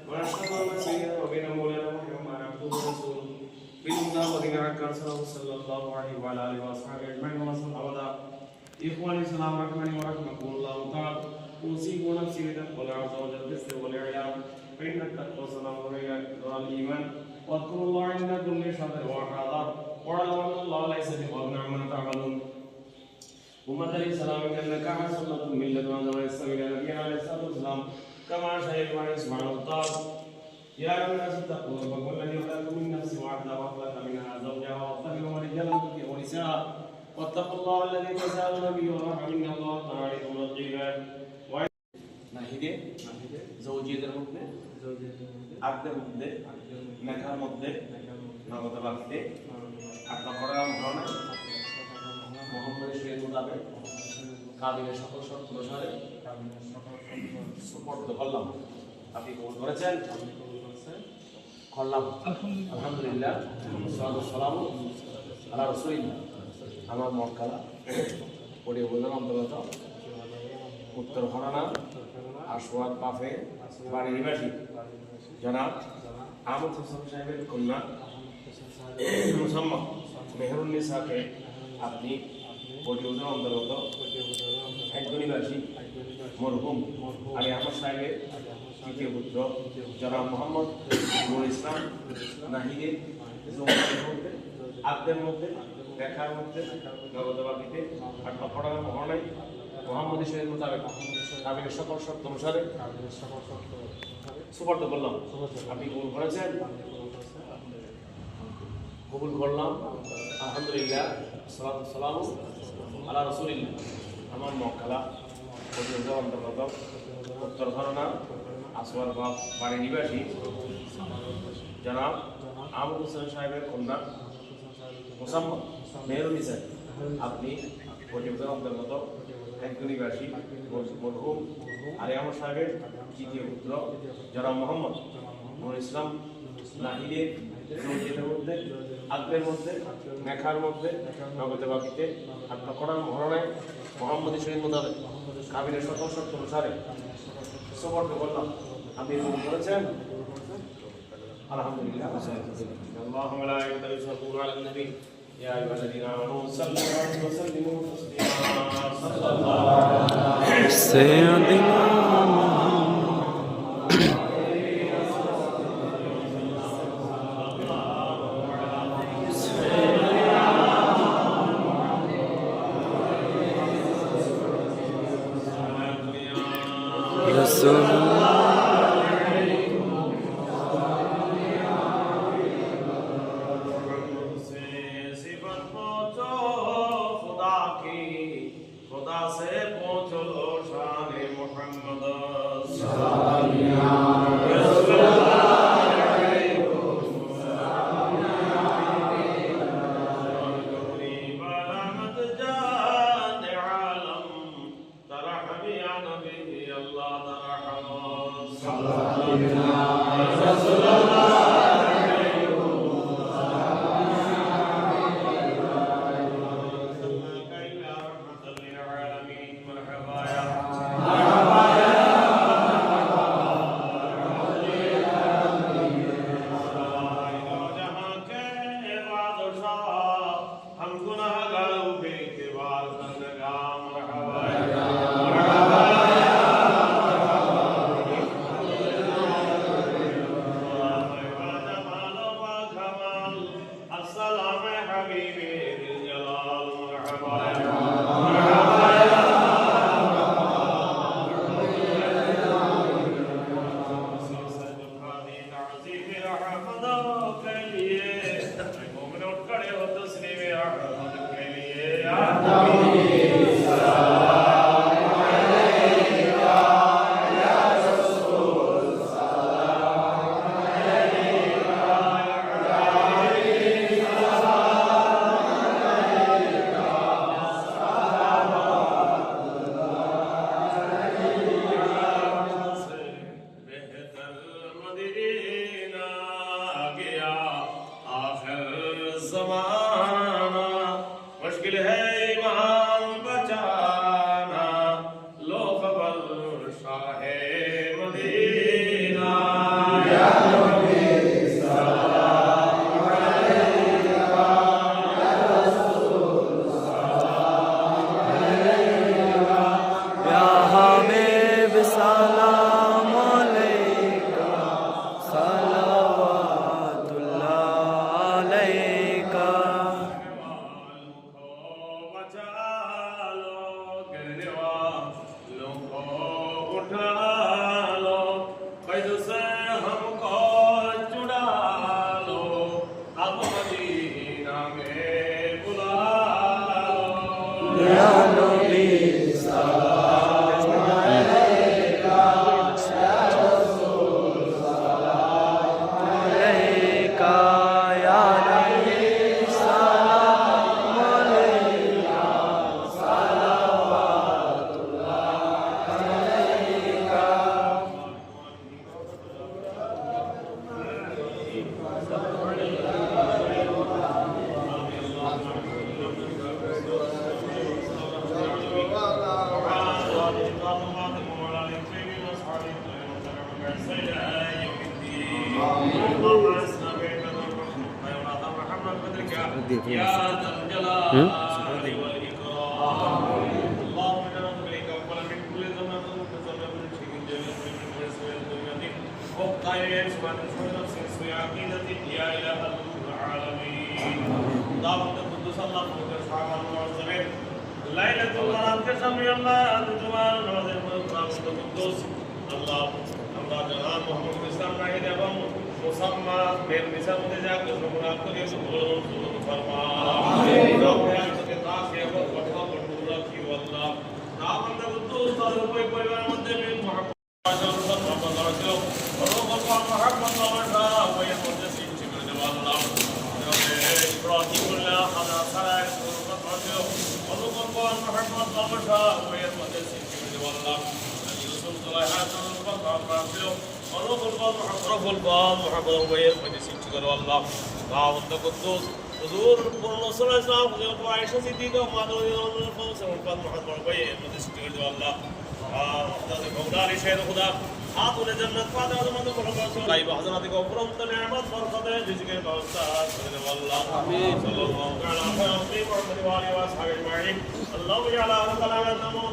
ونشهد أن سيدنا ونبينا مولانا محمدا عبده ورسوله بالهدى ودين الحق أرسله صلى الله عليه وعلى آله وأصحابه أجمعين وسلم أبدا. إخواني السلام رحمني ورحمكم الله تعالى. أوصيكم ونفسي بتقوى الله عز وجل بالسر والإعلام فإن التقوى سلام الإيمان واذكروا الله عند كل شهر وحاضر واعلموا أن الله ليس بغافل عما تعملون. أمة الإسلام إنك حسنة من لدن الله يستوي نبينا عليه الصلاة والسلام كما شهد الله سبحانه وتعالى يا أيها الناس اتقوا ربكم الذي خلقكم من نفس واحدة وخلق منها زوجها وبث منهما رجالا كثيرا ونساء واتقوا الله الذي تساءلون به والأرحام إن الله كان عليكم رقيبا. নাহিদে জৌজিয়তের মধ্যে আব্দের মধ্যে নেকার মধ্যে নগদ বাকিতে আত্মা করার মরণে মোহাম্মদের শরীয়ত মোতাবেক কাবিলের সকল শর্ত অনুসারে সুপর্দ করলাম। আপনি কবুল করেছেন? করলাম আলহামদুলিল্লাহ। সালামু আলা রাসূলিল্লাহ। আমার মক্কালা পড়ে বললাম অন্তর্গত উত্তর হরানা আশওয়াত বাফে বাড়ি নিবাসী জনাব আহমদ হোসেন সাহেবের কন্যা মুসাম্মা মেহরুন্নিসাকে আপনি পরিবেশনের অন্তর্গত একজন নিবাসী মরহুম আলী আহমদ সাহেবের তৃতীয় পুত্র জনাব মোহাম্মদ নুরুল ইসলাম নাহিদের মধ্যে আব্দের মধ্যে দেখার মধ্যে নগদ বাকিতে আত্মা পড়ার মহড়ায় মোহাম্মদ শরীয়ত মোতাবেক কাবিলের সকল শর্ত অনুসারে সুপর্দ করলাম। আপনি কবুল করেছেন? কবুল করলাম আলহামদুলিল্লাহ। সালামু আলা রাসূলিল্লাহ। আমার মক্কালা পরিবেশ অন্তর্গত উত্তর ধরনা আসওয়ার বাপ বাড়ি নিবাসী জনাব আহমদ হোসেন সাহেবের কন্যা মুসাম্মদ মেহরুন্নিসা আপনি পরিবেশের অন্তর্গত একজন নিবাসী মরহুম আলী আহমদ সাহেবের তৃতীয় পুত্র জনাব মোহাম্মদ নুরুল ইসলাম নাহিদের জৌজিয়তের মধ্যে আগ্রের মধ্যে নেখার মধ্যে নগদে বাকিতে আত্মা করার মহরণে মোহাম্মদী শরীয়ত মোতাবেক কাবিলের সকল শর্ত অনুসারে সুপর্দ করলাম। আপনি কবুল করেছেন? আলহামদুলিল্লাহ। আল্লাহু ওয়া মালাইকাতুহু ইউসাল্লুনা আলান নবী يا أيها الذين آمنوا صلوا عليه وسلموا تسليما صلى الله عليه سيدنا رسول इससे हमको चुरा लो, अब मदीना में बुला लो। या नबी सलाम अलैका, या रसूल सलाम अलैका, या नबी सलाम अलैका, सलावतुल्लाह अलैका। লাইলাতুল বারাতকে সামনে আল্লাহ তোমার নামাজের মধ্যে কুদ্দুস আল্লাহ আমরা জনাব মুহাম্মদ ইসলাম নাহিদ এবং মুসাম্মা মের নিসাবতে যাকে মুরাদ করে সুবহান ফরমা আমিন রব্বে তাকে এবং কথা বন্ধু রাখি আল্লাহ না বন্ধ কুদ্দুস তার উপর পরিবারের মধ্যে মুহাম্মদ आतुल जन्नत पादे आदमत बरकत गायब हजरत को उपरंत नेमत बरकत रिज़्क़ के व्यवस्था करे अल्लाह आमीन सल्लल्लाहु अलैहि व सल्लम अल्लाहु यअला अल्लाह तआला नमो